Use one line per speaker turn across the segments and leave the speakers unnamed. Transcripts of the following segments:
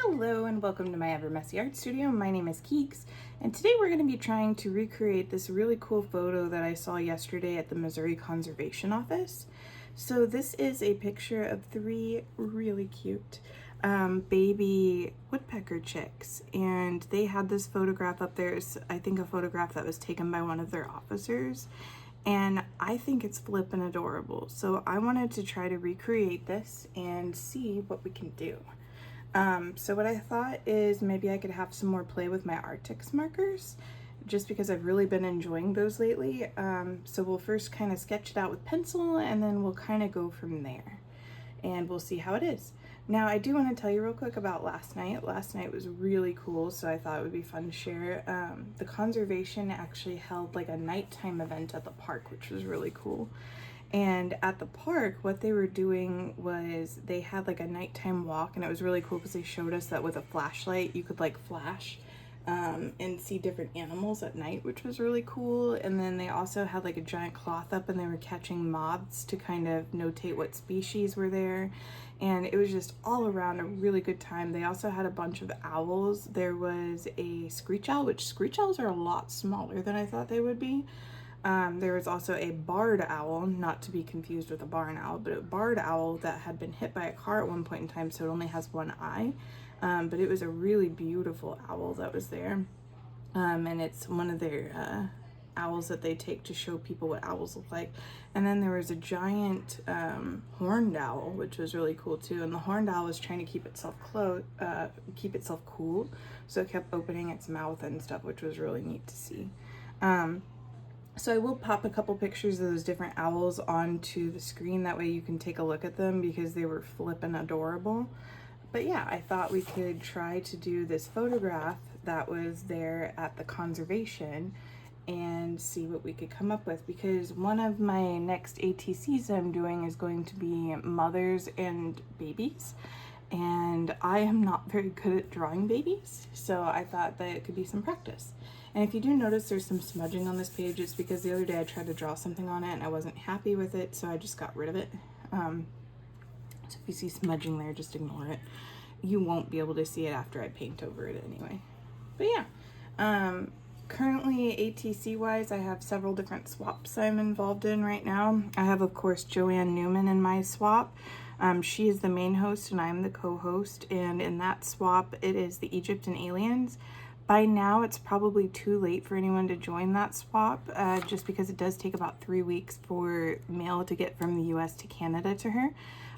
Hello and welcome to my Ever Messy Art Studio. My name is Keeks, and today we're going to be trying to recreate this really cool photo that I saw yesterday at the Missouri Conservation Office. So this is a picture of three really cute baby woodpecker chicks, and they had this photograph up there. It's, I think, a photograph that was taken by one of their officers, and I think it's flippin' adorable. So I wanted to try to recreate this and see what we can do. So what I thought is maybe I could have some more play with my Arctic markers, just because I've really been enjoying those lately. So we'll first kind of sketch it out with pencil, and then we'll kind of go from there, and we'll see how it is. Now, I do want to tell you real quick about last night. Last night was really cool, so I thought it would be fun to share. The conservation actually held like a nighttime event at the park, which was really cool. And at the park, what they were doing was they had like a nighttime walk, and it was really cool because they showed us that with a flashlight you could like flash and see different animals at night, which was really cool. And then they also had like a giant cloth up, and they were catching moths to kind of notate what species were there. And it was just all around a really good time. They also had a bunch of owls. There was a screech owl, which screech owls are a lot smaller than I thought they would be. There was also a barred owl, not to be confused with a barn owl, but a barred owl that had been hit by a car at one point in time, so it only has one eye. But it was a really beautiful owl that was there. And it's one of their owls that they take to show people what owls look like. And then there was a giant horned owl, which was really cool too. And the horned owl was trying to keep itself cool, so it kept opening its mouth and stuff, which was really neat to see. So I will pop a couple pictures of those different owls onto the screen, that way you can take a look at them because they were flippin' adorable. But yeah, I thought we could try to do this photograph that was there at the conservation and see what we could come up with, because one of my next ATCs I'm doing is going to be mothers and babies, and I am not very good at drawing babies, so I thought that it could be some practice. And if you do notice there's some smudging on this page, it's because the other day I tried to draw something on it and I wasn't happy with it, so I just got rid of it. So if you see smudging there, just ignore it. You won't be able to see it after I paint over it anyway. But yeah, currently ATC wise, I have several different swaps I'm involved in right now. I have, of course, Joanne Newman in my swap. She is the main host and I'm the co-host, and in that swap it is the Egypt and Aliens. By now it's probably too late for anyone to join that swap, just because it does take about 3 weeks for mail to get from the US to Canada to her.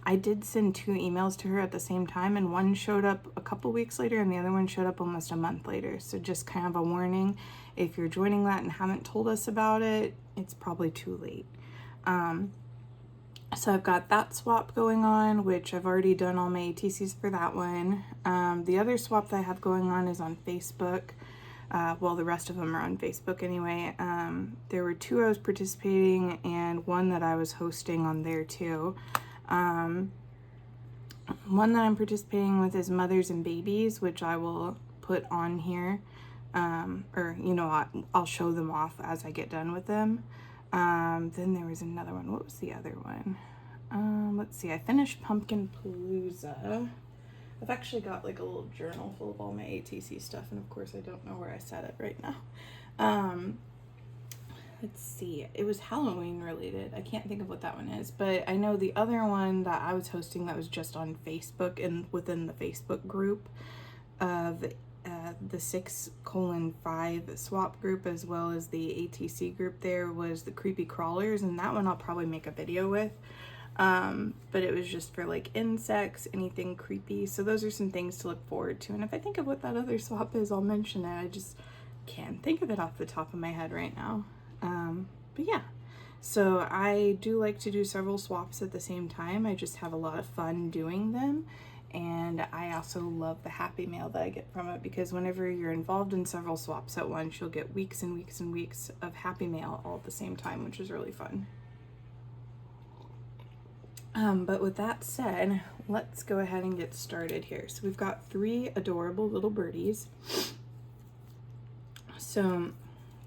I did send 2 emails to her at the same time, and one showed up a couple weeks later and the other one showed up almost a month later. So just kind of a warning, if you're joining that and haven't told us about it, it's probably too late. So I've got that swap going on, which I've already done all my ATCs for that one. The other swap that I have going on is on Facebook. Well, the rest of them are on Facebook anyway. There were 2 I was participating and one that I was hosting on there too. One that I'm participating with is Mothers and Babies, which I will put on here. Or, you know, I'll show them off as I get done with them. Then there was another one. What was the other one? Let's see. I finished Pumpkin Palooza. I've actually got like a little journal full of all my ATC stuff, and of course I don't know where I set it right now. Let's see. It was Halloween related. I can't think of what that one is, but I know the other one that I was hosting that was just on Facebook and within the Facebook group of the 6:5 swap group, as well as the ATC group, there was the creepy crawlers, and that one I'll probably make a video with. But it was just for like insects, anything creepy. So those are some things to look forward to. And if I think of what that other swap is, I'll mention it. I just can't think of it off the top of my head right now. But yeah, so I do like to do several swaps at the same time. I just have a lot of fun doing them. And I also love the happy mail that I get from it, because whenever you're involved in several swaps at once, you'll get weeks and weeks and weeks of happy mail all at the same time, which is really fun. But with that said, let's go ahead and get started here. So we've got 3 adorable little birdies. So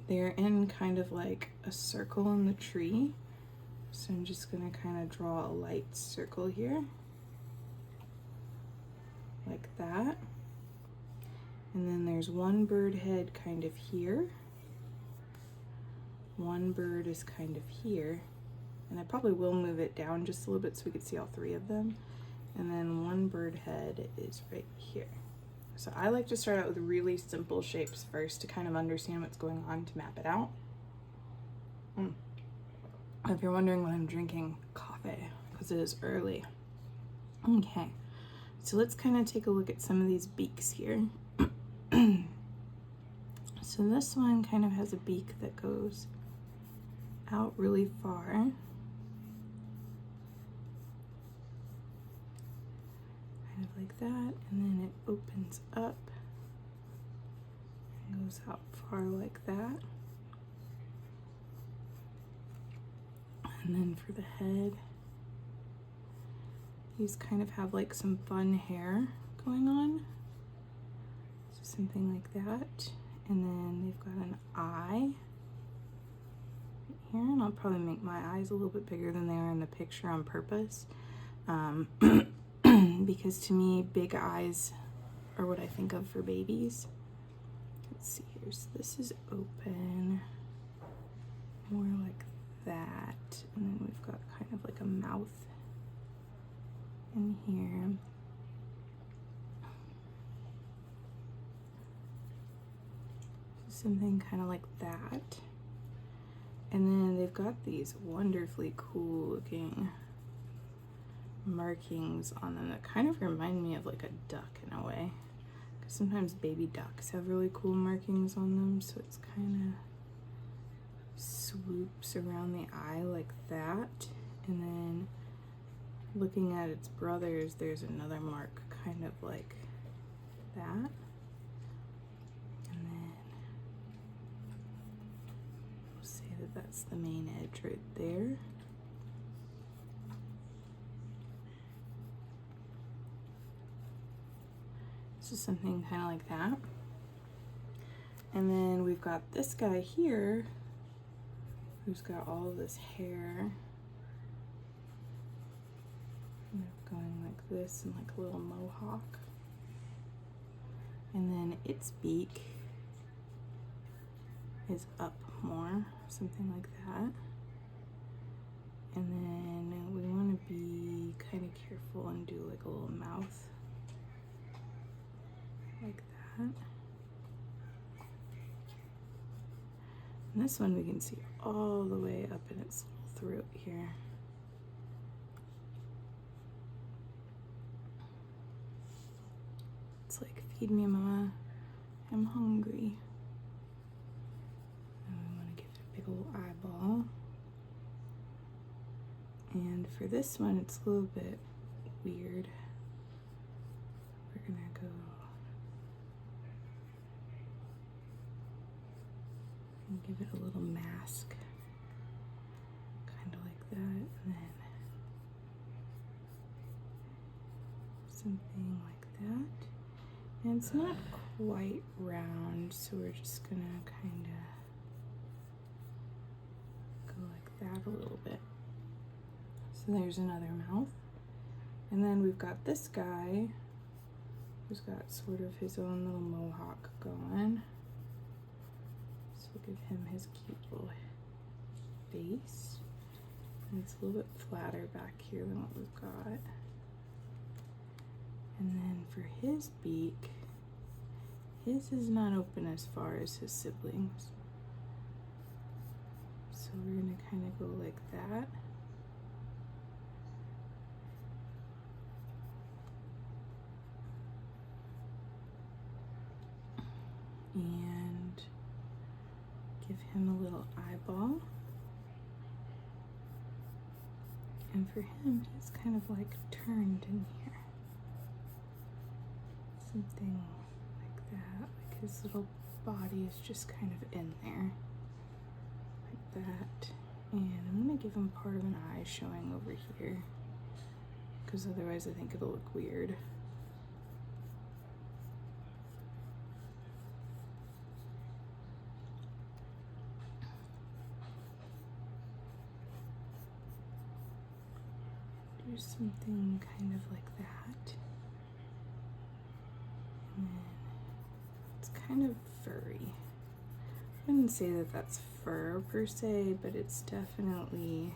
they're in kind of like a circle in the tree. So I'm just gonna kind of draw a light circle here. Like that. And then there's one bird head kind of here. One bird is kind of here. And I probably will move it down just a little bit so we can see all three of them. And then one bird head is right here. So I like to start out with really simple shapes first to kind of understand what's going on to map it out. If you're wondering what I'm drinking, coffee, because it is early. Okay, so let's kind of take a look at some of these beaks here. So this one kind of has a beak that goes out really far. Kind of like that, and then it opens up and goes out far like that. And then for the head, these kind of have like some fun hair going on. So something like that. And then they've got an eye right here, and I'll probably make my eyes a little bit bigger than they are in the picture on purpose. Because to me, big eyes are what I think of for babies. Let's see here, so this is open, more like that, and then we've got kind of like a mouth in here. Something kind of like that. And then they've got these wonderfully cool looking markings on them that kind of remind me of like a duck in a way. Because sometimes baby ducks have really cool markings on them, so it's kind of swoops around the eye like that. And then looking at its brothers, there's another mark kind of like that. And then we'll say that that's the main edge right there. So something kind of like that. And then we've got this guy here who's got all this hair kind of going like this and like a little mohawk. And then its beak is up more, something like that. And then we want to be kind of careful and do like a little mouth like that. And this one we can see all the way up in its little throat here. It's like, feed me, mama, I'm hungry. And we want to give it a big old eyeball. And for this one, it's a little bit weird. We're gonna go and give it a little mask, kind of like that, and then something like that. And it's not quite round, so we're just gonna kind of go like that a little bit. So there's another mouth. And then we've got this guy who's got sort of his own little mohawk going. So we'll give him his cute little face. And it's a little bit flatter back here than what we've got. And then for his beak, his is not open as far as his siblings. So we're gonna kind of go like that. And give him a little eyeball. And for him, he's kind of like turned in here. Something like that, like his little body is just kind of in there, like that. And I'm gonna give him part of an eye showing over here, because otherwise I think it'll look weird. Do something kind of like that. And then kind of furry. I wouldn't say that that's fur per se, but it's definitely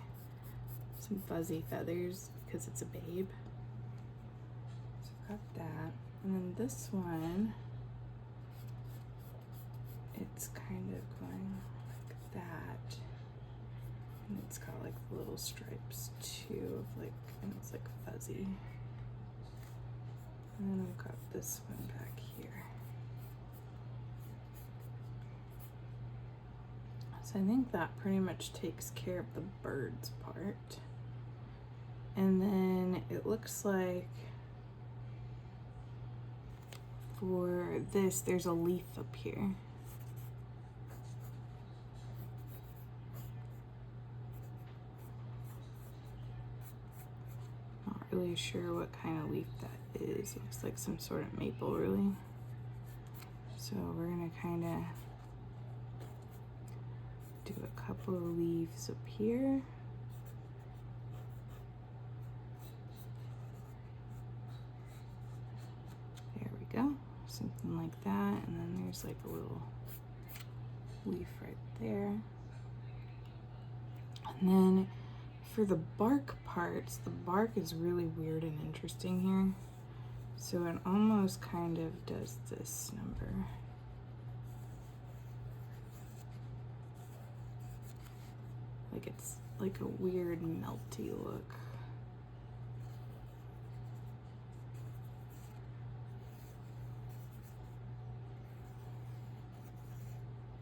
some fuzzy feathers because it's a babe. So got that. And then this one, it's kind of going like that. And it's got like the little stripes too, of like, and it's like fuzzy. And then I've got this one back here. So I think that pretty much takes care of the birds part. And then it looks like for this, there's a leaf up here. Not really sure what kind of leaf that is. It looks like some sort of maple, really. So we're gonna kind of do a couple of leaves up here. There we go, something like that. And then there's like a little leaf right there. And then for the bark parts, the bark is really weird and interesting here. So it almost kind of does this number. Like it's like a weird melty look.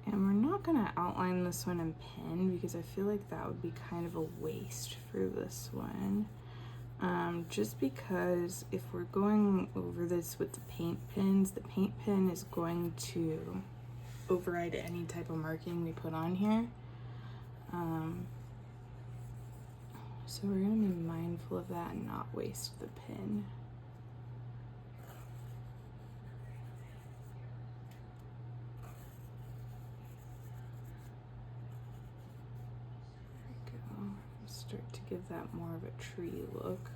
And we're not gonna outline this one in pen because I feel like that would be kind of a waste for this one. Just because if we're going over this with the paint pens, the paint pen is going to override any type of marking we put on here. So we're gonna be mindful of that and not waste the pen. There we go. Start to give that more of a tree look.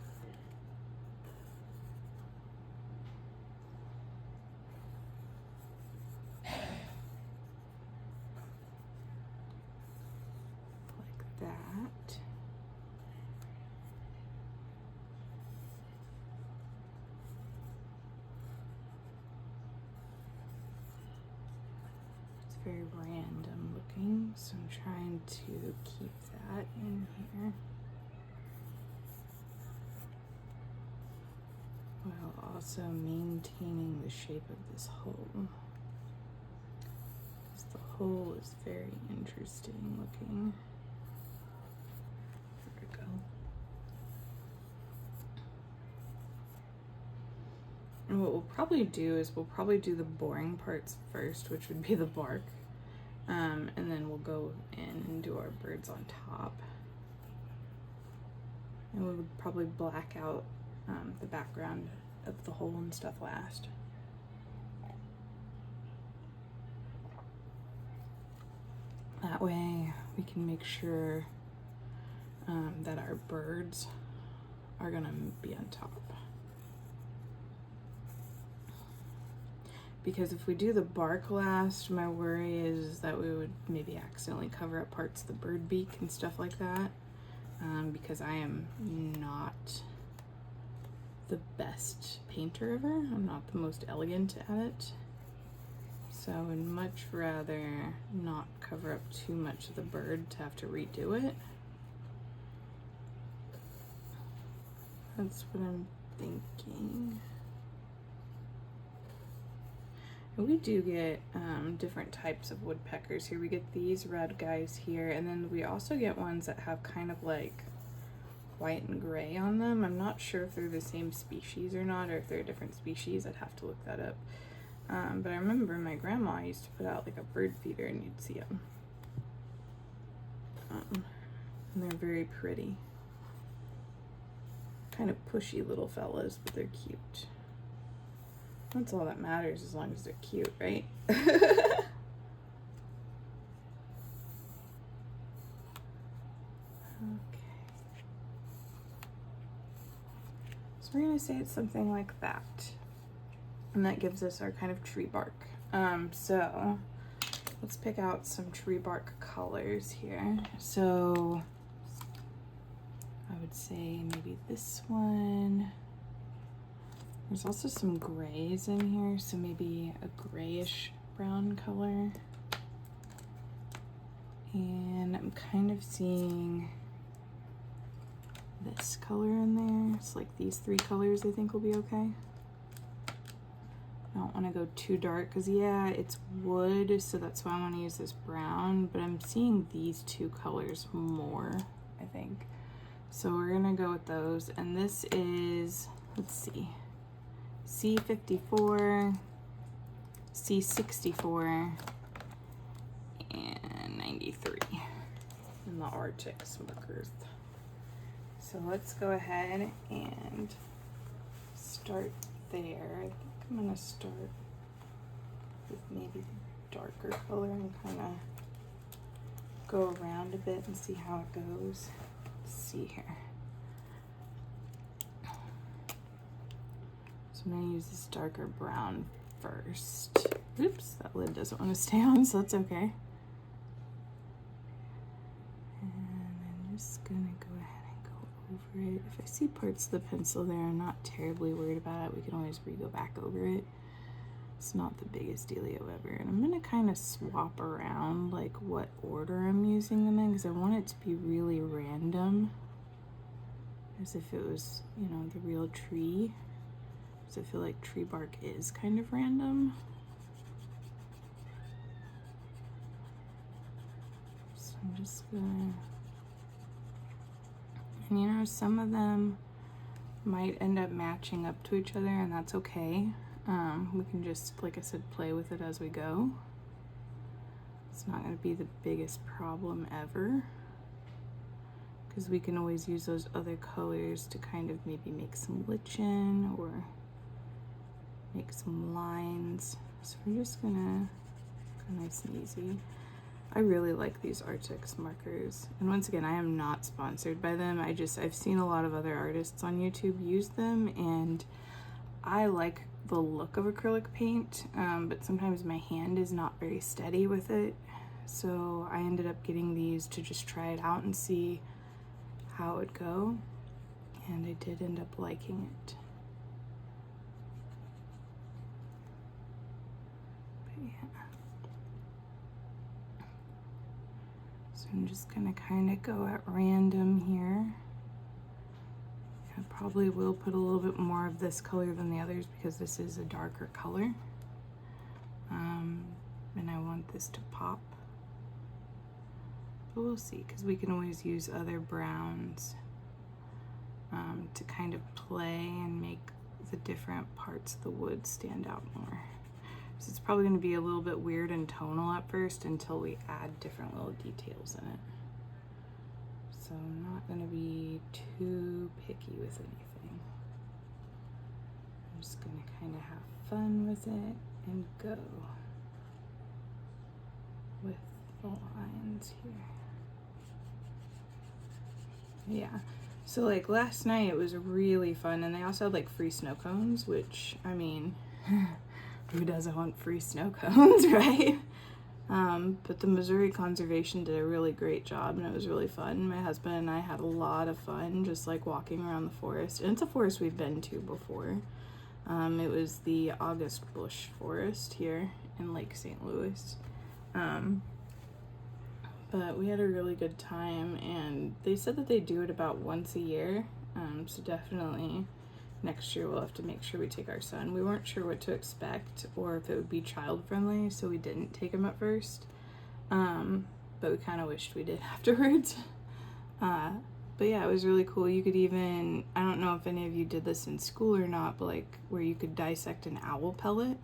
Like that. Very random looking, so I'm trying to keep that in here while also maintaining the shape of this hole, because the hole is very interesting looking. There we go. And what we'll probably do is we'll probably do the boring parts first, which would be the bark. And then we'll go in and do our birds on top. And we would probably black out the background of the hole and stuff last. That way we can make sure that our birds are gonna be on top. Because if we do the bark last, my worry is that we would maybe accidentally cover up parts of the bird beak and stuff like that. Because I am not the best painter ever. I'm not the most elegant at it. So I would much rather not cover up too much of the bird to have to redo it. That's what I'm thinking. And we do get different types of woodpeckers here. We get these red guys here, and then we also get ones that have kind of like white and gray on them. I'm not sure if they're the same species or not, or if they're a different species. I'd have to look that up. But I remember my grandma used to put out like a bird feeder and you'd see them. And they're very pretty. Kind of pushy little fellas, but they're cute. That's all that matters, as long as they're cute, right? Okay. So we're gonna say it's something like that. And that gives us our kind of tree bark. So let's pick out some tree bark colors here. So I would say maybe this one. There's also some grays in here, so maybe a grayish brown color. And I'm kind of seeing this color in there. It's like these three colors I think will be okay. I don't want to go too dark because yeah, it's wood, so that's why I want to use this brown, but I'm seeing these two colors more, I think. So we're gonna go with those, and this is, let's see, C54, C64, and 93 in the Arctic Smuckers. So let's go ahead and start there. I think I'm gonna start with maybe the darker color and kind of go around a bit and see how it goes. Let's see here. So I'm gonna use this darker brown first. Oops, that lid doesn't want to stay on, so that's okay. And I'm just gonna go ahead and go over it. If I see parts of the pencil there, I'm not terribly worried about it. We can always go back over it. It's not the biggest dealio ever. And I'm gonna kind of swap around like what order I'm using them in, because I want it to be really random, as if it was, you know, the real tree. So I feel like tree bark is kind of random. So I'm just gonna, and you know, some of them might end up matching up to each other, and that's okay. We can just, like I said, play with it as we go. It's not going to be the biggest problem ever, because we can always use those other colors to kind of maybe make some lichen or make some lines. So we're just gonna go nice and easy. I really like these Arctic markers, and once again, I am not sponsored by them. I've seen a lot of other artists on YouTube use them, and I like the look of acrylic paint, but sometimes my hand is not very steady with it, so I ended up getting these to just try it out and see how it would go, and I did end up liking it. But yeah, so I'm just gonna kind of go at random here. I probably will put a little bit more of this color than the others because this is a darker color. And I want this to pop. But we'll see, because we can always use other browns to kind of play and make the different parts of the wood stand out more. So it's probably going to be a little bit weird and tonal at first until we add different little details in it. So I'm not going to be too picky with anything. I'm just going to kind of have fun with it and go with the lines here. Yeah, so like last night it was really fun, and they also had like free snow cones, which, I mean, who doesn't want free snow cones, right? But the Missouri Conservation did a really great job, and it was really fun. My husband and I had a lot of fun just like walking around the forest, and it's a forest we've been to before. It was the August Bush Forest here in Lake St. Louis. But we had a really good time, and they said that they do it about once a year, so definitely next year we'll have to make sure we take our son. We weren't sure what to expect or if it would be child friendly, so we didn't take him at first, but we kind of wished we did afterwards. But yeah, it was really cool. You could even, I don't know if any of you did this in school or not, but like where you could dissect an owl pellet,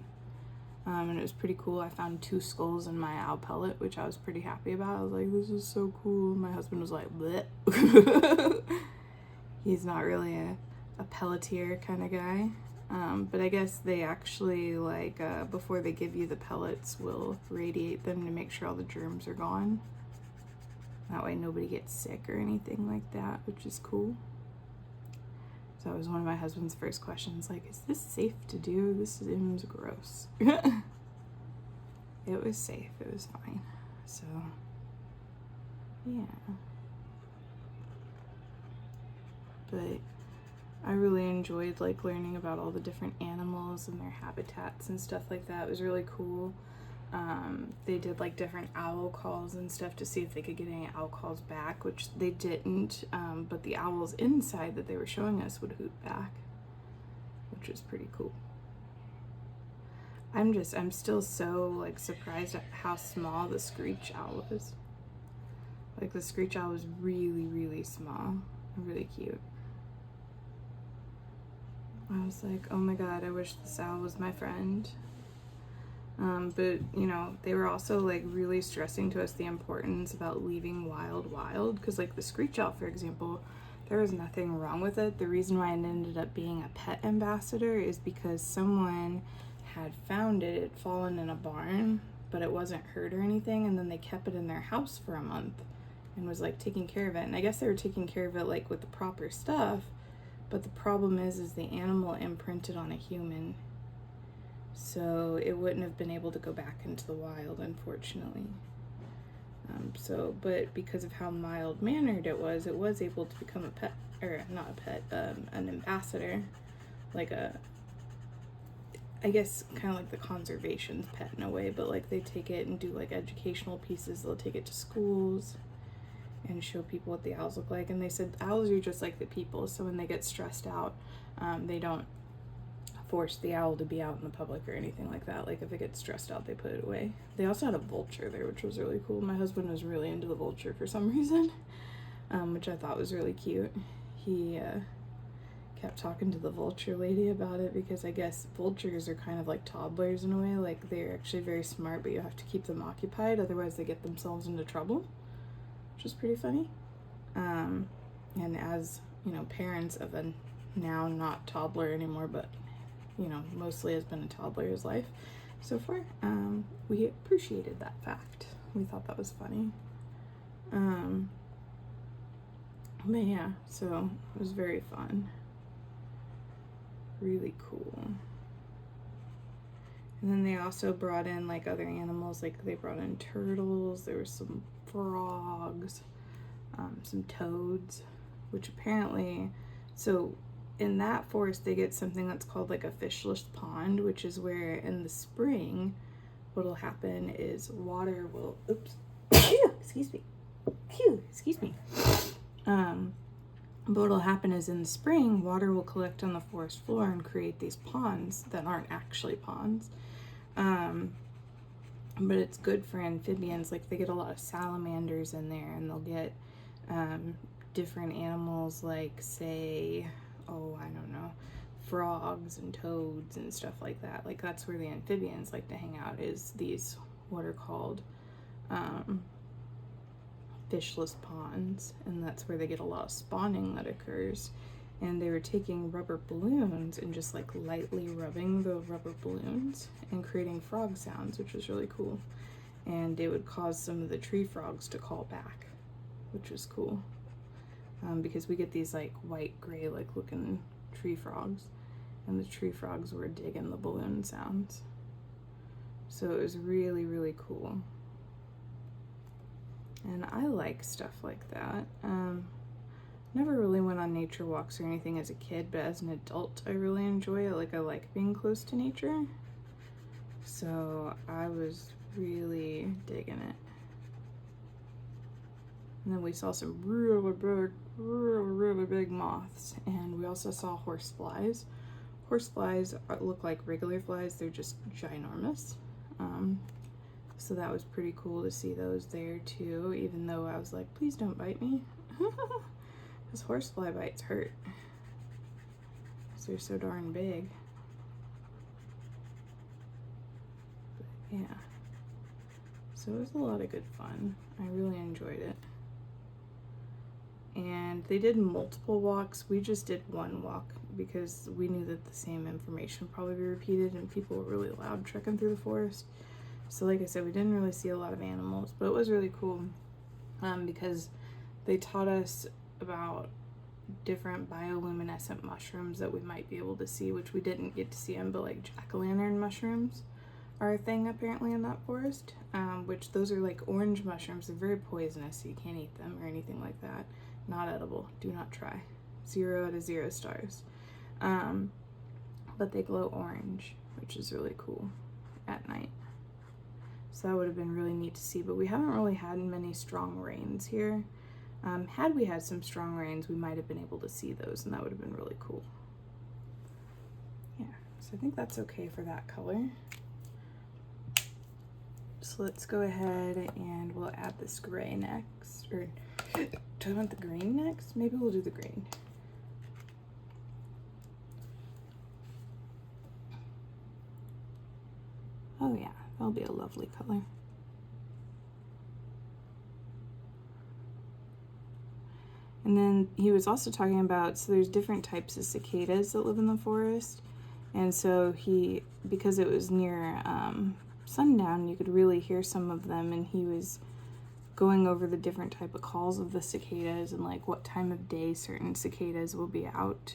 and it was pretty cool. I found 2 skulls in my owl pellet, which I was pretty happy about. I was like, this is so cool. My husband was like, bleh. He's not really a pelletier kind of guy, but I guess they actually, like, before they give you the pellets, will radiate them to make sure all the germs are gone. That way nobody gets sick or anything like that, which is cool. So that was one of my husband's first questions, like, is this safe to do? This seems gross. it was safe, it was fine. So, yeah. But I really enjoyed like learning about all the different animals and their habitats and stuff like that. It was really cool. They did like different owl calls and stuff to see if they could get any owl calls back, which they didn't, but the owls inside that they were showing us would hoot back, which was pretty cool. I'm still so like surprised at how small the screech owl is. Like the screech owl was really, really small and really cute. I was like, oh my god, I wish this owl was my friend. But you know, they were also like really stressing to us the importance about leaving wild, because like the screech owl, for example, there was nothing wrong with it. The reason why it ended up being a pet ambassador is because someone had found it. It had fallen in a barn, but it wasn't hurt or anything, and then they kept it in their house for a month and was like taking care of it. And I guess they were taking care of it like with the proper stuff, but the problem is the animal imprinted on a human, so it wouldn't have been able to go back into the wild, unfortunately. But because of how mild-mannered it was able to become a pet, or not a pet, an ambassador, like I guess kind of like the conservation pet in a way, but like they take it and do like educational pieces. They'll take it to schools and show people what the owls look like. And they said owls are just like the people, so when they get stressed out, they don't force the owl to be out in the public or anything like that. Like if it gets stressed out, they put it away. They also had a vulture there, which was really cool. My husband was really into the vulture for some reason, which I thought was really cute. He kept talking to the vulture lady about it, because I guess vultures are kind of like toddlers in a way. Like they're actually very smart, but you have to keep them occupied, otherwise they get themselves into trouble, which is pretty funny. And as you know, parents of a now not toddler anymore, but you know, mostly has been a toddler his life so far, we appreciated that fact. We thought that was funny. But yeah, so it was very fun. Really cool. And then they also brought in like other animals, like they brought in turtles, there were some frogs, some toads, which apparently, so in that forest they get something that's called like a fishless pond, which is where in the spring what'll happen is water will, excuse me. But what'll happen is in the spring, water will collect on the forest floor and create these ponds that aren't actually ponds. But it's good for amphibians. Like they get a lot of salamanders in there, and they'll get different animals like, say, I don't know, frogs and toads and stuff like that. Like that's where the amphibians like to hang out, is these what are called fishless ponds, and that's where they get a lot of spawning that occurs. And they were taking rubber balloons and just like lightly rubbing the rubber balloons and creating frog sounds, which was really cool. And it would cause some of the tree frogs to call back, which was cool. Because we get these like white gray like looking tree frogs, and the tree frogs were digging the balloon sounds. So it was really, really cool. And I like stuff like that. Never really went on nature walks or anything as a kid, but as an adult I really enjoy it. Like I like being close to nature, so I was really digging it. And then we saw some really big moths, and we also saw horseflies. Horseflies look like regular flies, they're just ginormous. So that was pretty cool to see those there too, even though I was like, please don't bite me. Because horsefly bites hurt, because they're so darn big. But yeah, so it was a lot of good fun. I really enjoyed it. And they did multiple walks. We just did one walk because we knew that the same information would probably be repeated, and people were really loud trekking through the forest. So like I said, we didn't really see a lot of animals, but it was really cool because they taught us about different bioluminescent mushrooms that we might be able to see, which we didn't get to see them, but like jack-o'-lantern mushrooms are a thing apparently in that forest, which those are like orange mushrooms. They're very poisonous, so you can't eat them or anything like that. Not edible. Do not try. 0 out of 0 stars. But they glow orange, which is really cool at night. So that would have been really neat to see, but we haven't really had many strong rains here. Had we had some strong rains, we might have been able to see those, and that would have been really cool. Yeah, so I think that's okay for that color. So let's go ahead and we'll add this gray next. Or do I want the green next? Maybe we'll do the green. Oh yeah, that'll be a lovely color. And then he was also talking about, so there's different types of cicadas that live in the forest. And so because it was near sundown, you could really hear some of them, and he was going over the different type of calls of the cicadas and like what time of day certain cicadas will be out.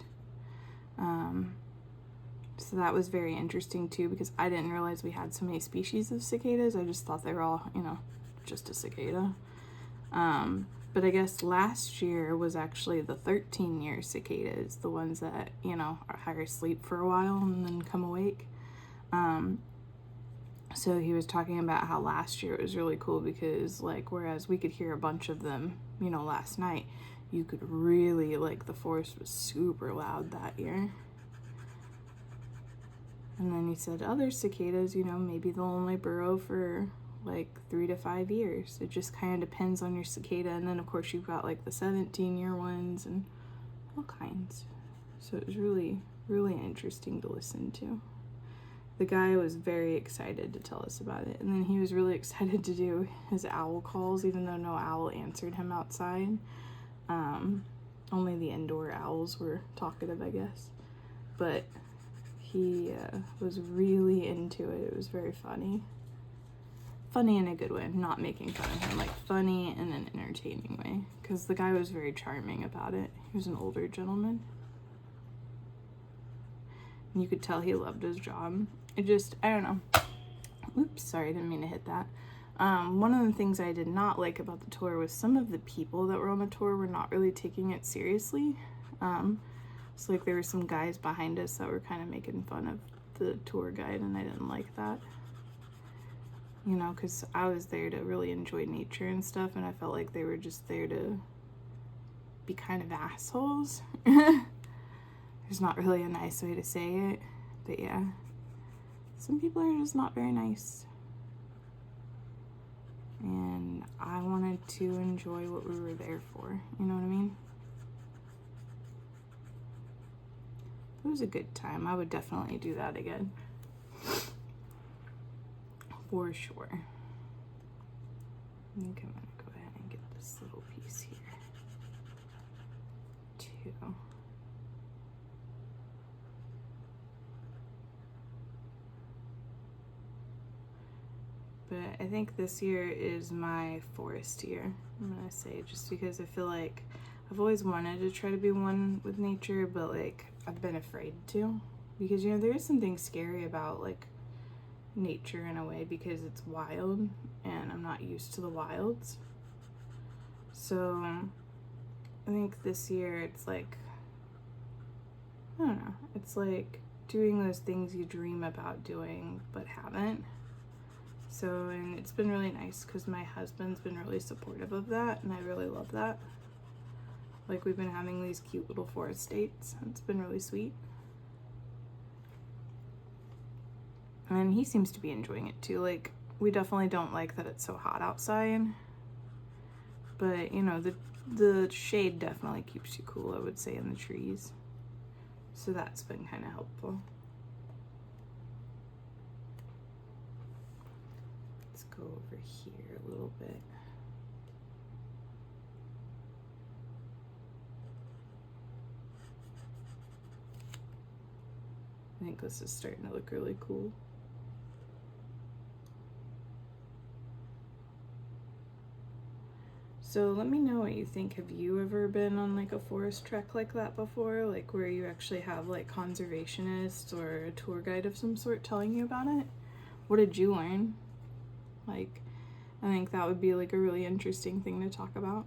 So that was very interesting too, because I didn't realize we had so many species of cicadas. I just thought they were all, you know, just a cicada. But I guess last year was actually the 13-year cicadas, the ones that, you know, are asleep for a while and then come awake. So he was talking about how last year it was really cool because, like, whereas we could hear a bunch of them, you know, last night, you could really, like, the forest was super loud that year. And then he said other cicadas, you know, maybe they'll only burrow for like 3 to 5 years. It just kind of depends on your cicada. And then of course you've got like the 17-year ones and all kinds. So it was really, really interesting to listen to. The guy was very excited to tell us about it. And then he was really excited to do his owl calls, even though no owl answered him outside. Only the indoor owls were talkative, I guess. But he was really into it. It was very funny. Funny in a good way. I'm not making fun of him. Like, funny in an entertaining way. Because the guy was very charming about it. He was an older gentleman. And you could tell he loved his job. It just, I don't know. Oops, sorry, I didn't mean to hit that. One of the things I did not like about the tour was some of the people that were on the tour were not really taking it seriously. So like there were some guys behind us that were kind of making fun of the tour guide, and I didn't like that. You know, because I was there to really enjoy nature and stuff, and I felt like they were just there to be kind of assholes. There's not really a nice way to say it, but yeah. Some people are just not very nice. And I wanted to enjoy what we were there for, you know what I mean? It was a good time. I would definitely do that again. For sure. I think I'm gonna go ahead and get this little piece here too. But I think this year is my forest year, I'm gonna say, just because I feel like I've always wanted to try to be one with nature, but like I've been afraid to, because you know there is something scary about like nature in a way, because it's wild and I'm not used to the wilds. So I think this year it's like, I don't know, it's like doing those things you dream about doing but haven't. So, and it's been really nice because my husband's been really supportive of that, and I really love that. Like, we've been having these cute little forest dates. It's been really sweet. And he seems to be enjoying it too. Like, we definitely don't like that it's so hot outside. But, you know, the shade definitely keeps you cool, I would say, in the trees. So that's been kind of helpful. Let's go over here a little bit. I think this is starting to look really cool. So let me know what you think. Have you ever been on like a forest trek like that before? Like where you actually have like conservationists or a tour guide of some sort telling you about it? what did you learn? Like, I think that would be like a really interesting thing to talk about.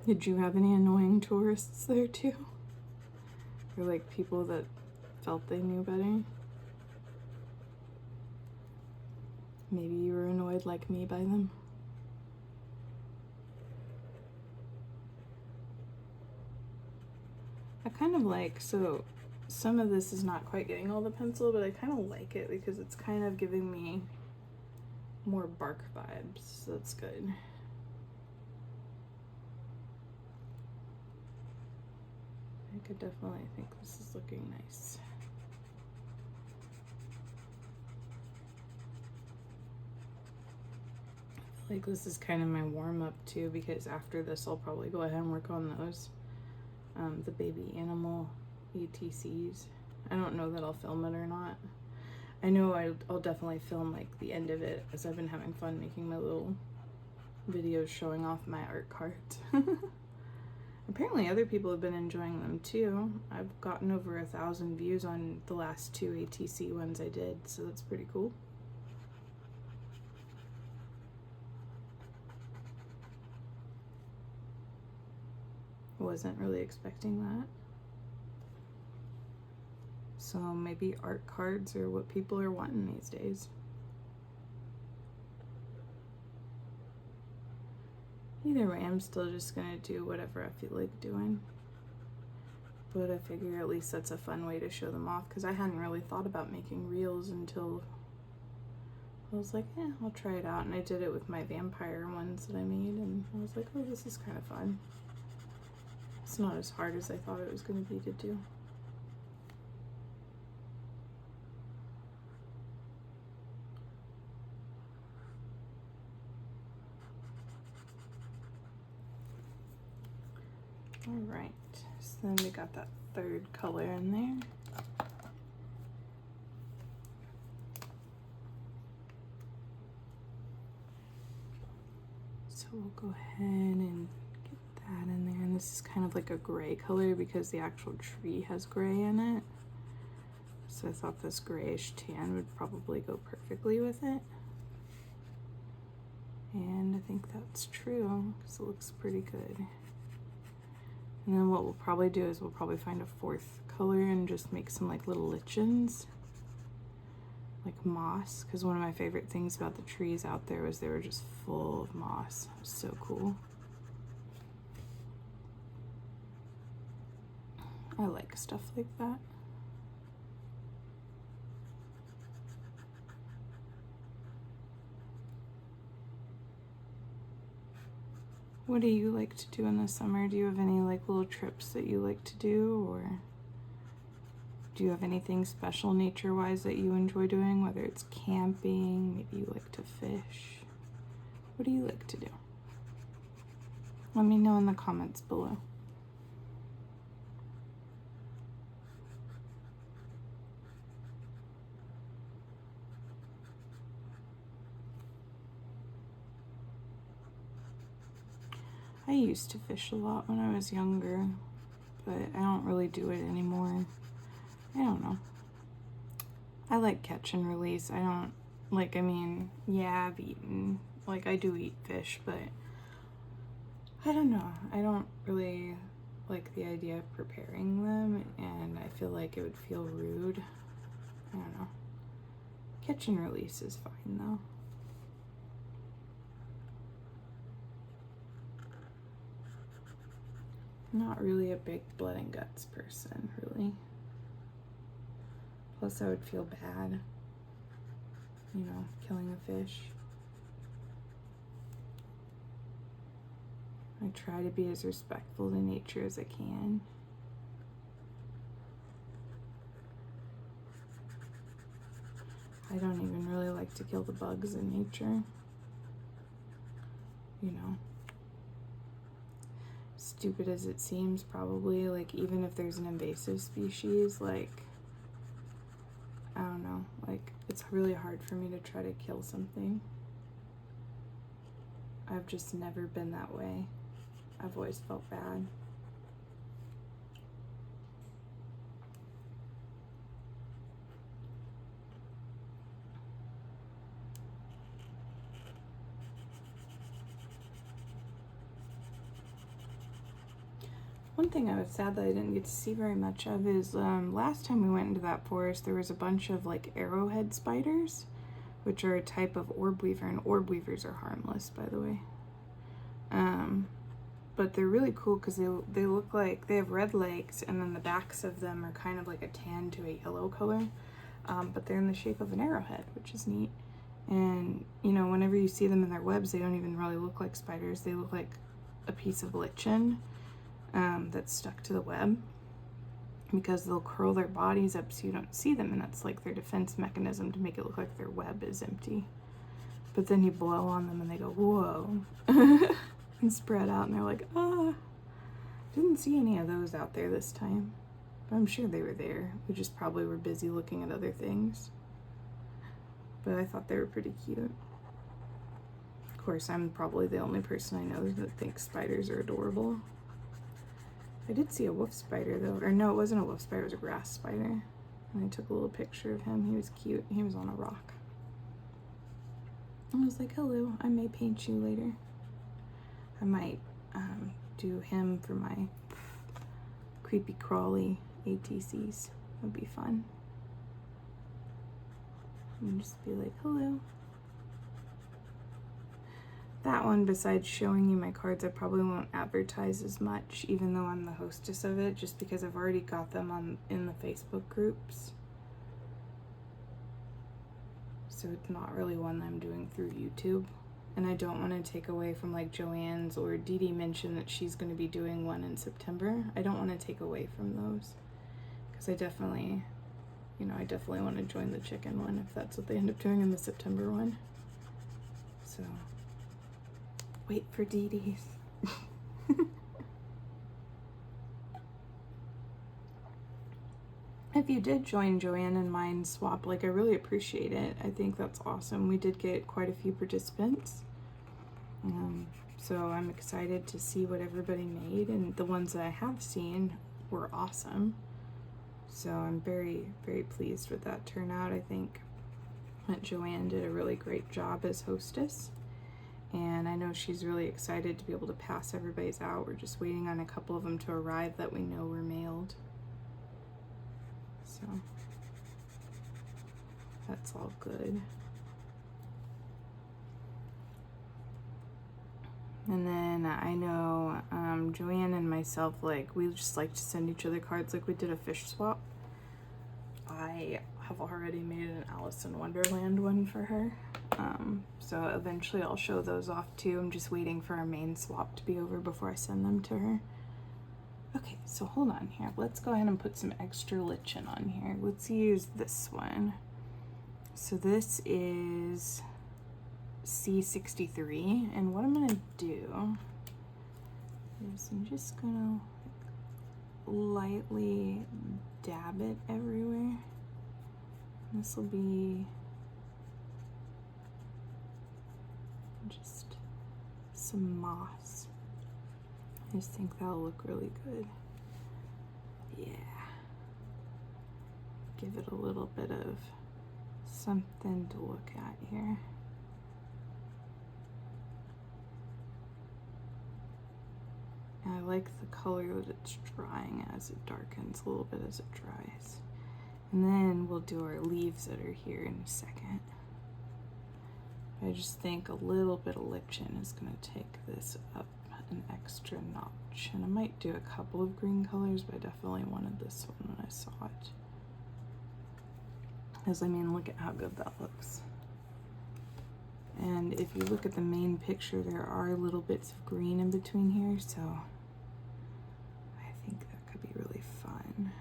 Did you have any annoying tourists there too? Or like people that felt they knew better? Maybe you were annoyed like me by them. I kind of like, so some of this is not quite getting all the pencil, but I kind of like it because it's kind of giving me more bark vibes, so that's good. I could definitely think this is looking nice. I feel like this is kind of my warm-up too, because after this I'll probably go ahead and work on those, the baby animal ETCs. I don't know that I'll film it or not. I know I'll definitely film like the end of it, as I've been having fun making my little videos showing off my art cards. Apparently other people have been enjoying them too. I've gotten over 1,000 views on the last 2 ATC ones I did, so that's pretty cool. Wasn't really expecting that. So maybe art cards are what people are wanting these days. Either way, I'm still just gonna do whatever I feel like doing. But I figure at least that's a fun way to show them off, because I hadn't really thought about making reels until I was like, I'll try it out. And I did it with my vampire ones that I made, and I was like, oh, this is kind of fun. It's not as hard as I thought it was going to be to do. All right, so then we got that third color in there. So we'll go ahead and get that in there. And this is kind of like a gray color because the actual tree has gray in it. So I thought this grayish tan would probably go perfectly with it. And I think that's true because it looks pretty good. And then what we'll probably do is we'll probably find a 4th color and just make some like little lichens, like moss, because one of my favorite things about the trees out there was they were just full of moss. It was so cool. I like stuff like that. What do you like to do in the summer? Do you have any like little trips that you like to do, or do you have anything special nature-wise that you enjoy doing, whether it's camping, maybe you like to fish? What do you like to do? Let me know in the comments below. I used to fish a lot when I was younger, but I don't really do it anymore. I don't know. I like catch and release. I don't like, I mean, yeah, I've eaten, like I do eat fish, but I don't know. I don't really like the idea of preparing them, and I feel like it would feel rude. I don't know. Catch and release is fine though. Not really a big blood and guts person, really. Plus I would feel bad, you know, killing a fish. I try to be as respectful to nature as I can. I don't even really like to kill the bugs in nature, you know. Stupid as it seems, probably, like even if there's an invasive species, like I don't know, like it's really hard for me to try to kill something. I've just never been that way. I've always felt bad. One thing I was sad that I didn't get to see very much of is last time we went into that forest, there was a bunch of like arrowhead spiders, which are a type of orb weaver, and orb weavers are harmless, by the way. But they're really cool because they look like they have red legs, and then the backs of them are kind of like a tan to a yellow color, but they're in the shape of an arrowhead, which is neat. And you know, whenever you see them in their webs, they don't even really look like spiders. They look like a piece of lichen that's stuck to the web, because they'll curl their bodies up so you don't see them, and that's like their defense mechanism to make it look like their web is empty. But then you blow on them and they go, whoa, and spread out, and they're like, ah. Didn't see any of those out there this time, but I'm sure they were there. We just probably were busy looking at other things. But I thought they were pretty cute. Of course, I'm probably the only person I know that thinks spiders are adorable. I did see a wolf spider though, or no, it wasn't a wolf spider, it was a grass spider. And I took a little picture of him. He was cute. He was on a rock. I was like, hello, I may paint you later. I might do him for my creepy crawly ATCs. That'd be fun. And just be like, hello. That one, besides showing you my cards, I probably won't advertise as much, even though I'm the hostess of it, just because I've already got them in the Facebook groups. So it's not really one I'm doing through YouTube. And I don't want to take away from like Joanne's, or Dee Dee mentioned that she's going to be doing one in September. I don't want to take away from those, because I definitely want to join the chicken one if that's what they end up doing in the September one. So wait for Dee Dee's. If you did join Joanne and mine swap, like, I really appreciate it. I think that's awesome. We did get quite a few participants. So I'm excited to see what everybody made, and the ones that I have seen were awesome. So I'm very, very pleased with that turnout. I think that Joanne did a really great job as hostess, and I know she's really excited to be able to pass everybody's out. We're just waiting on a couple of them to arrive that we know were mailed. So that's all good. And then I know Joanne and myself, like, we just like to send each other cards. Like, we did a fish swap. I have already made an Alice in Wonderland one for her. So eventually I'll show those off too. I'm just waiting for our main swap to be over before I send them to her. Okay, so hold on here. Let's go ahead and put some extra lichen on here. Let's use this one. So this is C63, and what I'm gonna do is I'm just gonna lightly dab it everywhere. This will be just some moss. I just think that'll look really good. Yeah. Give it a little bit of something to look at here. And I like the color that it's drying as it darkens a little bit as it dries. And then we'll do our leaves that are here in a second. I just think a little bit of lichen is going to take this up an extra notch. And I might do a couple of green colors, but I definitely wanted this one when I saw it. Because, I mean, look at how good that looks. And if you look at the main picture, there are little bits of green in between here, so I think that could be really fun.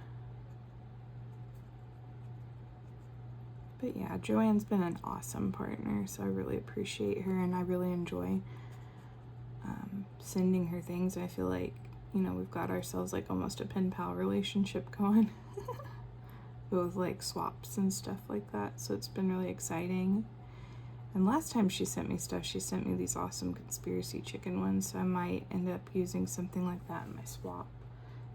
But yeah, Joanne's been an awesome partner, so I really appreciate her, and I really enjoy sending her things. I feel like, you know, we've got ourselves like almost a pen pal relationship going. With like swaps and stuff like that, so it's been really exciting. And last time she sent me stuff, she sent me these awesome conspiracy chicken ones, so I might end up using something like that in my swap,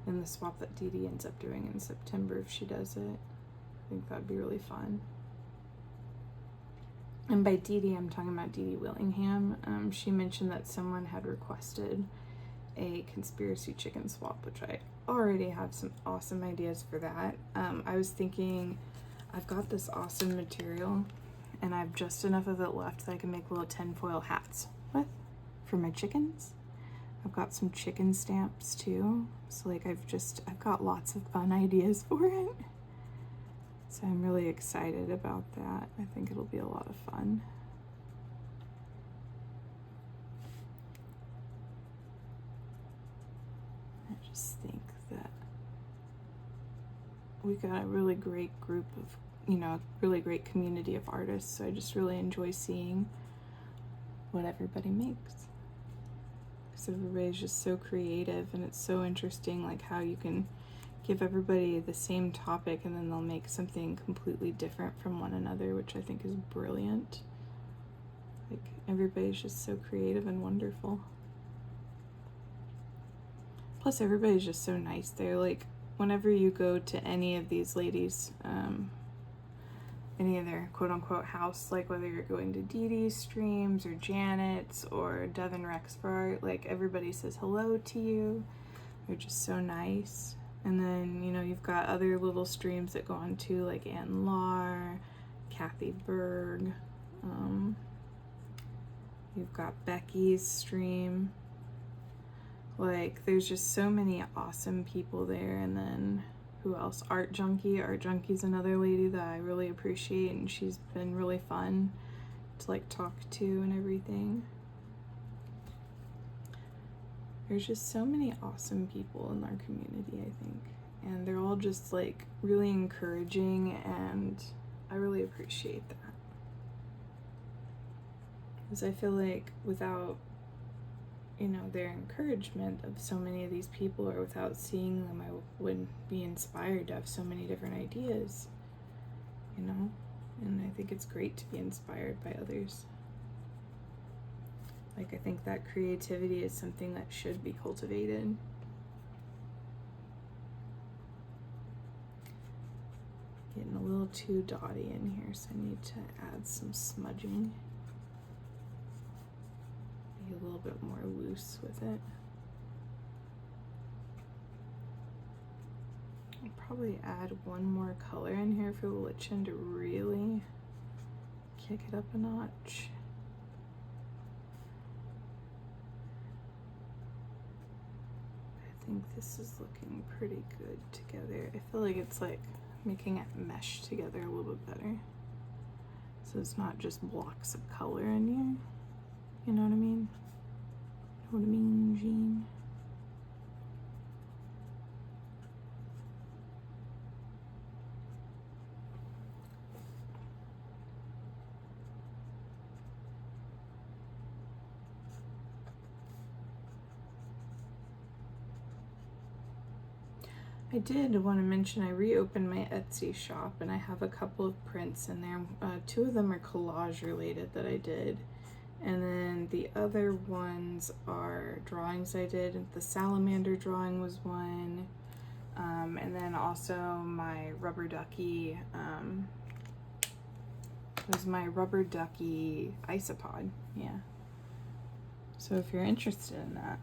in the swap that Dee Dee ends up doing in September if she does it. I think that'd be really fun. And by Dee Dee, I'm talking about Dee Dee Willingham. She mentioned that someone had requested a conspiracy chicken swap, which I already have some awesome ideas for that. I was thinking I've got this awesome material and I have just enough of it left that I can make little tinfoil hats with for my chickens. I've got some chicken stamps too. So like I've got lots of fun ideas for it. So I'm really excited about that. I think it'll be a lot of fun. I just think that we got a really great group of, really great community of artists. So I just really enjoy seeing what everybody makes. Because everybody's just so creative and it's so interesting, like how you can give everybody the same topic and then they'll make something completely different from one another, which I think is brilliant. Like everybody's just so creative and wonderful. Plus everybody's just so nice there. Like whenever you go to any of these ladies, any of their quote-unquote house, like whether you're going to Dee Dee's streams or Janet's or Devin Rexbart, like everybody says hello to you. They're just so nice. And then, you've got other little streams that go on too, like Ann Lar, Kathy Berg. You've got Becky's stream. Like, there's just so many awesome people there. And then, who else? Art Junkie. Art Junkie's another lady that I really appreciate, and she's been really fun to, like, talk to and everything. There's just so many awesome people in our community, I think. And they're all just like really encouraging, and I really appreciate that. Because I feel like without, their encouragement of so many of these people, or without seeing them, I wouldn't be inspired to have so many different ideas, And I think it's great to be inspired by others. Like, I think that creativity is something that should be cultivated. Getting a little too dotty in here, so I need to add some smudging. Be a little bit more loose with it. I'll probably add one more color in here for the lichen to really kick it up a notch. I think this is looking pretty good together. I feel like it's like making it mesh together a little bit better. So it's not just blocks of color in here. You know what I mean? Know what I mean, Jean? I did want to mention I reopened my Etsy shop, and I have a couple of prints in there. Two of them are collage related that I did, and then the other ones are drawings I did. The salamander drawing was one, and then also my rubber ducky was my rubber ducky isopod. Yeah, so if you're interested in that,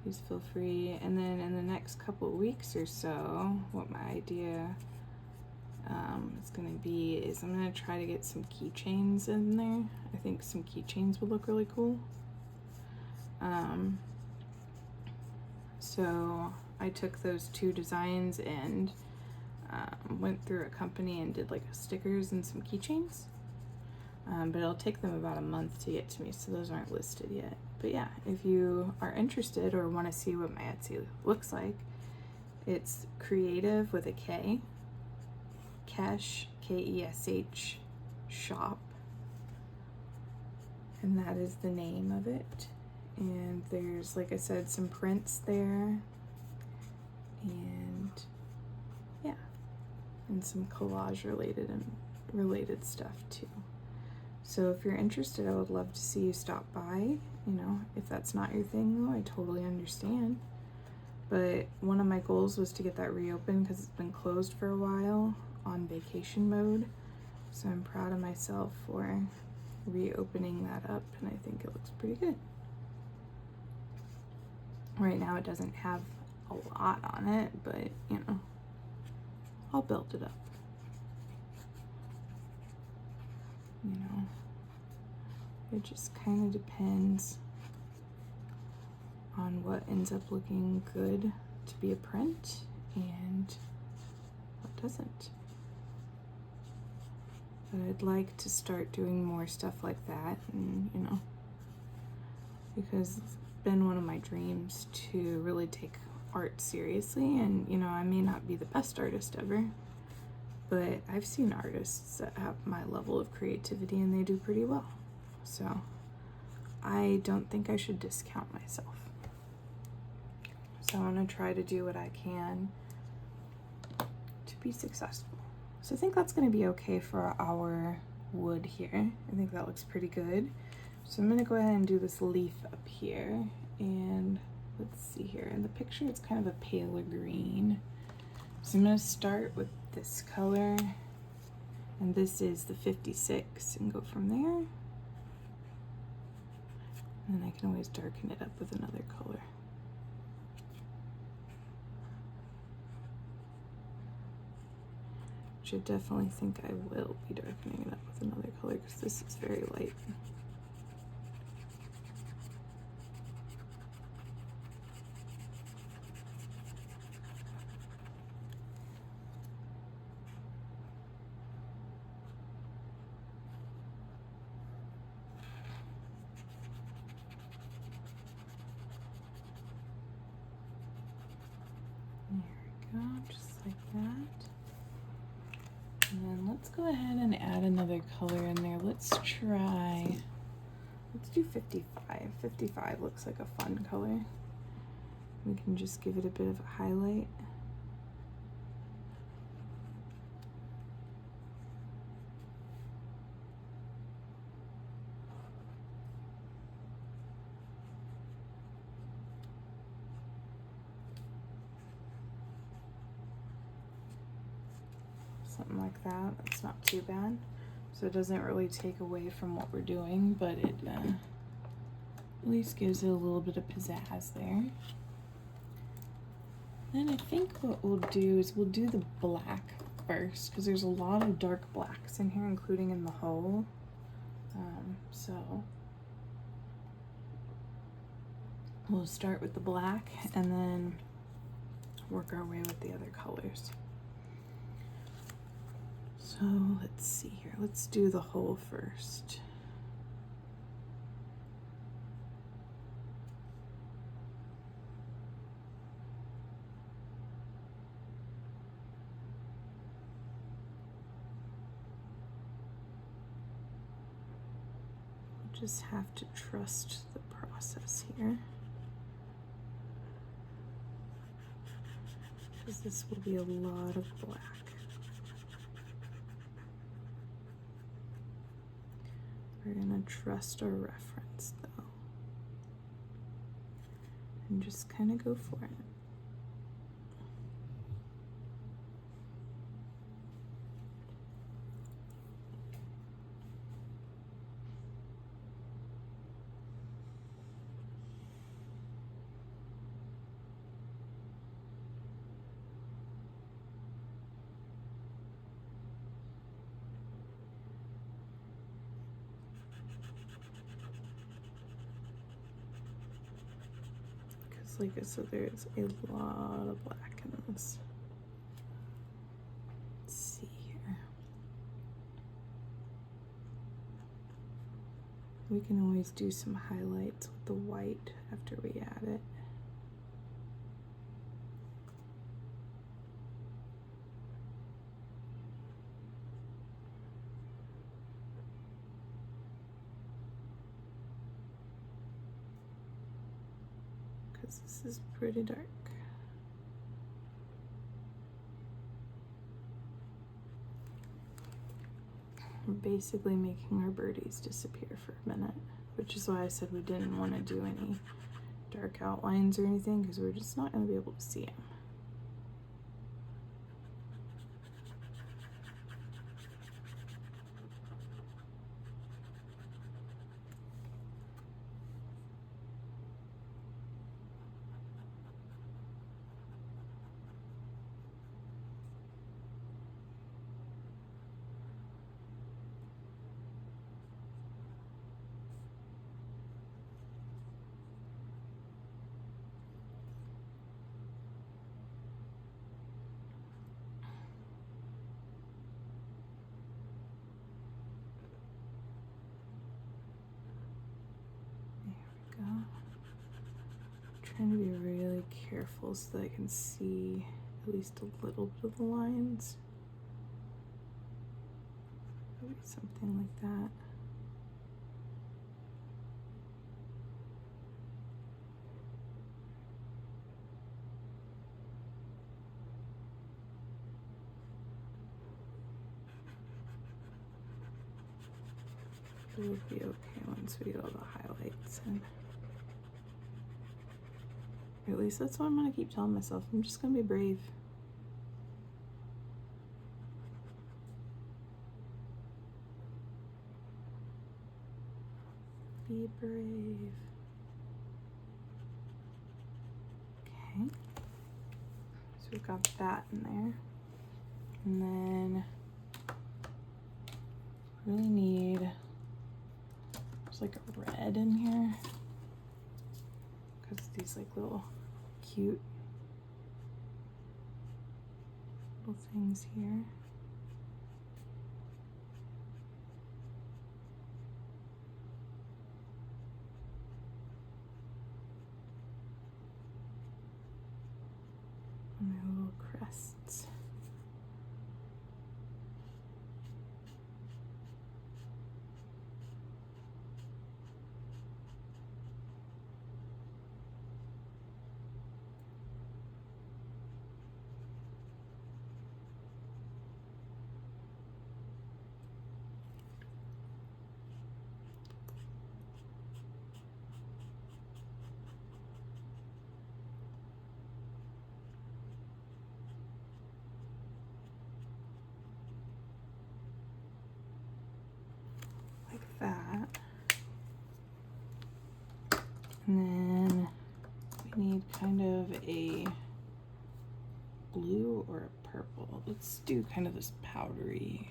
please feel free. And then in the next couple of weeks or so, what my idea is going to be is I'm going to try to get some keychains in there. I think some keychains would look really cool. So I took those two designs and went through a company and did like stickers and some keychains. But it'll take them about a month to get to me, so those aren't listed yet. But yeah, if you are interested or want to see what my Etsy looks like, it's creative with a K, Kesh, Kesh shop, and that is the name of it. And there's, like I said, some prints there, and yeah, and some collage related stuff too. So if you're interested, I would love to see you stop by. If that's not your thing though, I totally understand. But one of my goals was to get that reopened because it's been closed for a while on vacation mode. So I'm proud of myself for reopening that up, and I think it looks pretty good. Right now it doesn't have a lot on it, but you know, I'll build it up. You know, it just kind of depends on what ends up looking good to be a print and what doesn't. But I'd like to start doing more stuff like that, and you know, because it's been one of my dreams to really take art seriously. And you know, I may not be the best artist ever, but I've seen artists that have my level of creativity and they do pretty well. So I don't think I should discount myself. So I want to try to do what I can to be successful. So I think that's going to be okay for our wood here. I think that looks pretty good. So I'm going to go ahead and do this leaf up here. And let's see here. In the picture, it's kind of a paler green. So I'm going to start with this color. And this is the 56 and go from there. And then I can always darken it up with another color. I definitely think I will be darkening it up with another color because this is very light. There we go, just like that. And then let's go ahead and add another color in there. Let's do 55. 55 looks like a fun color. We can just give it a bit of a highlight. Something like that. That's not too bad. So it doesn't really take away from what we're doing, but it at least gives it a little bit of pizzazz there. Then I think what we'll do is we'll do the black first, because there's a lot of dark blacks in here, including in the hole. So we'll start with the black and then work our way with the other colors. So let's see here. Let's do the hole first. Just have to trust the process here, because this will be a lot of black. We're gonna trust our reference though, and just kind of go for it. Like I said, there's a lot of black in this. Let's see here. We can always do some highlights with the white after we add it. This is pretty dark. We're basically making our birdies disappear for a minute, which is why I said we didn't want to do any dark outlines or anything, because we're just not going to be able to see them. trying to be really careful so that I can see at least a little bit of the lines. Maybe something like that. It will be okay once we get all the highlights in. Or at least that's what I'm gonna keep telling myself. I'm just gonna be brave. Be brave. Okay. So we've got that in there. And then really need, there's like a red in here. Because these like little cute little things here. And their little crests. That. And then we need kind of a blue or a purple. Let's do kind of this powdery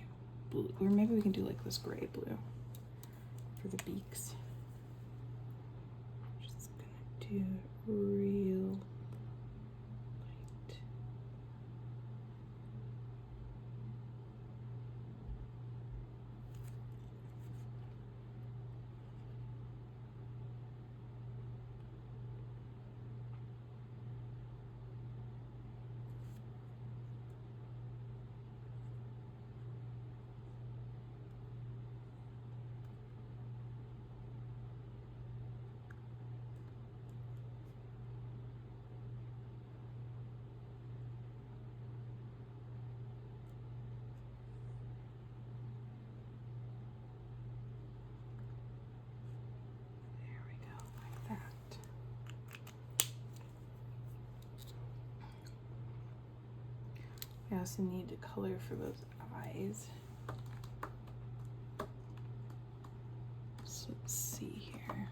blue, or maybe we can do like this gray blue for the beaks. Just gonna do real light. We also need to color for those eyes. So let's see here.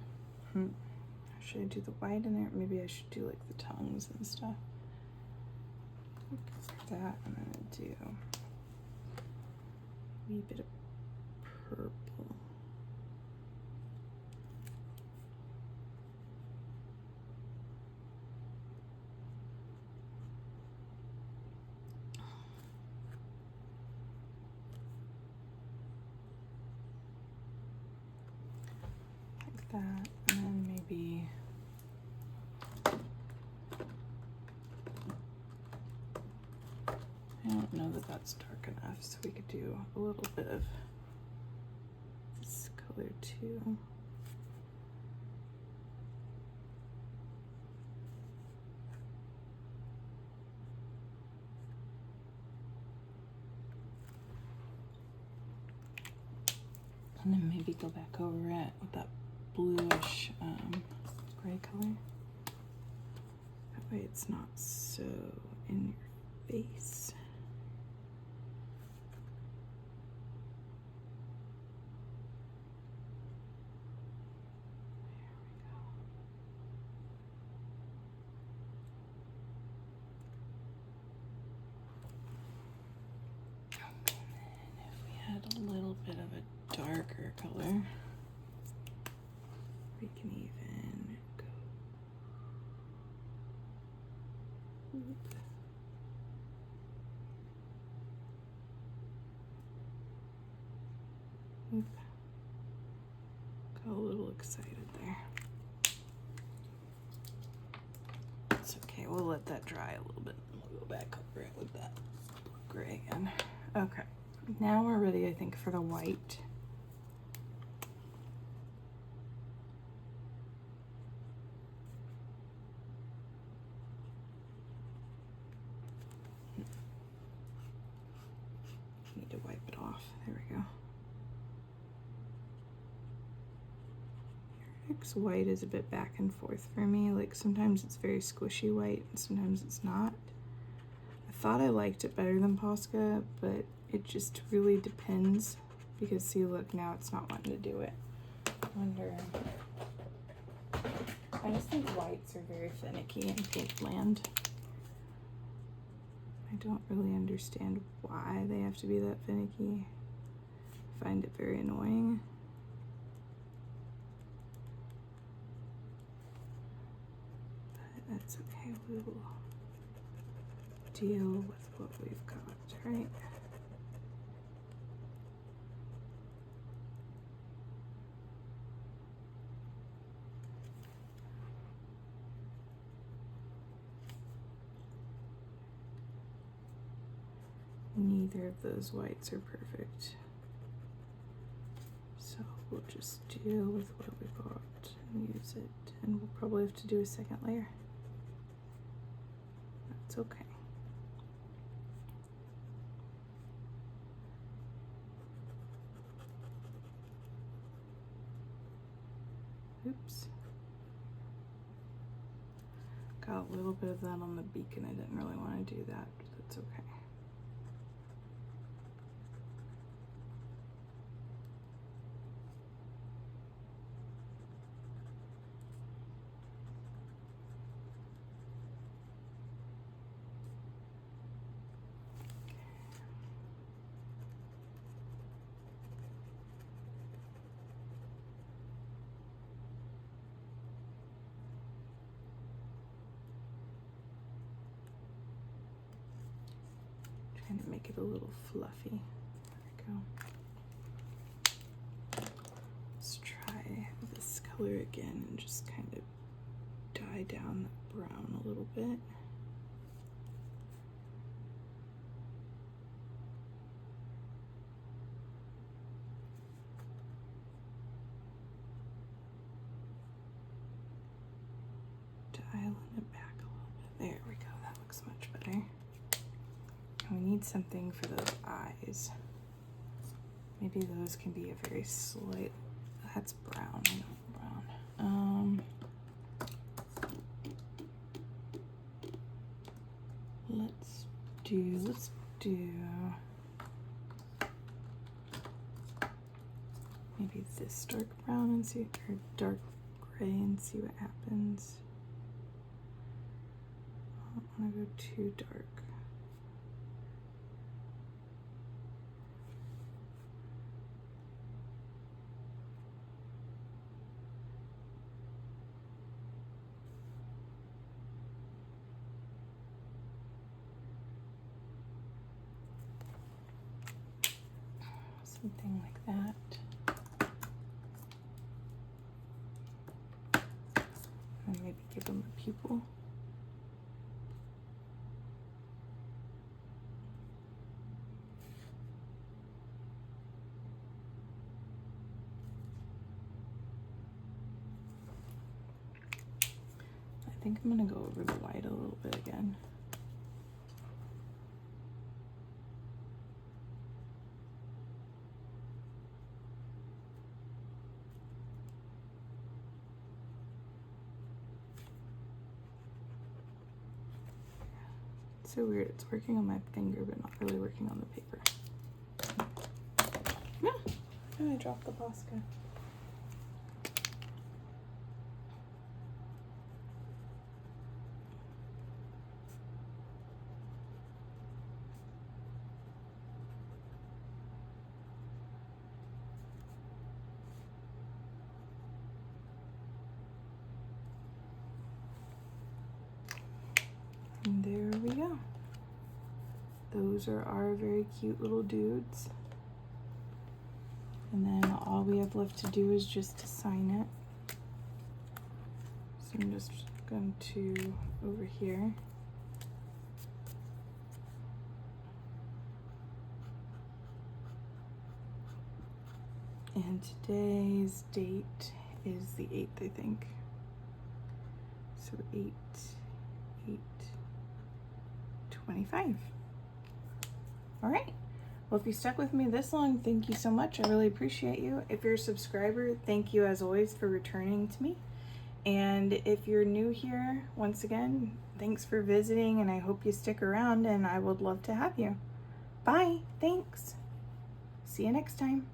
Should I do the white in there? Maybe I should do like the tongues and stuff. For that, I'm gonna do a wee bit of purple. That, and then maybe I don't know that that's dark enough, so we could do a little bit of this color too. And then maybe go back over it with that bluish gray color. That way it's not so in your face. There we go. And then if we had a little bit of a darker color, we can even go got a little excited there. Okay, we'll let that dry a little bit. We'll go back over it with that gray again. Okay, now we're ready, I think, for the white. Need to wipe it off. There we go. White is a bit back and forth for me. Like sometimes it's very squishy white and sometimes it's not. I thought I liked it better than Posca, but it just really depends. Because see, look, now it's not wanting to do it. I wonder. I just think whites are very finicky in paint land. I don't really understand why they have to be that finicky. I find it very annoying. That's okay, we will deal with what we've got, right? Neither of those whites are perfect. So we'll just deal with what we got and use it. And we'll probably have to do a second layer. That's okay. Oops. Got a little bit of that on the beak and I didn't really want to do that, but that's okay. Trying to make it a little fluffy. There we go. Let's try this color again and just kind of dye down the brown a little bit. Dialing it back a little bit. There we go. That looks much better. We need something for those eyes. Maybe those can be a very slight. That's brown. I don't brown. Let's do maybe this dark brown and see, or dark gray and see what happens. I don't want to go too dark. Something like that. And maybe give them a pupil. I think I'm going to go over the white a little bit again. So weird, it's working on my finger but not really working on the paper. No, oh, I dropped the Posca. And there we go. Those are our very cute little dudes. And then all we have left to do is just to sign it. So I'm just going to over here. And today's date is the 8th, I think. So 8/8/25. All right. Well, if you stuck with me this long, thank you so much. I really appreciate you. If you're a subscriber, thank you as always for returning to me. And if you're new here, once again, thanks for visiting, and I hope you stick around, and I would love to have you. Bye. Thanks. See you next time.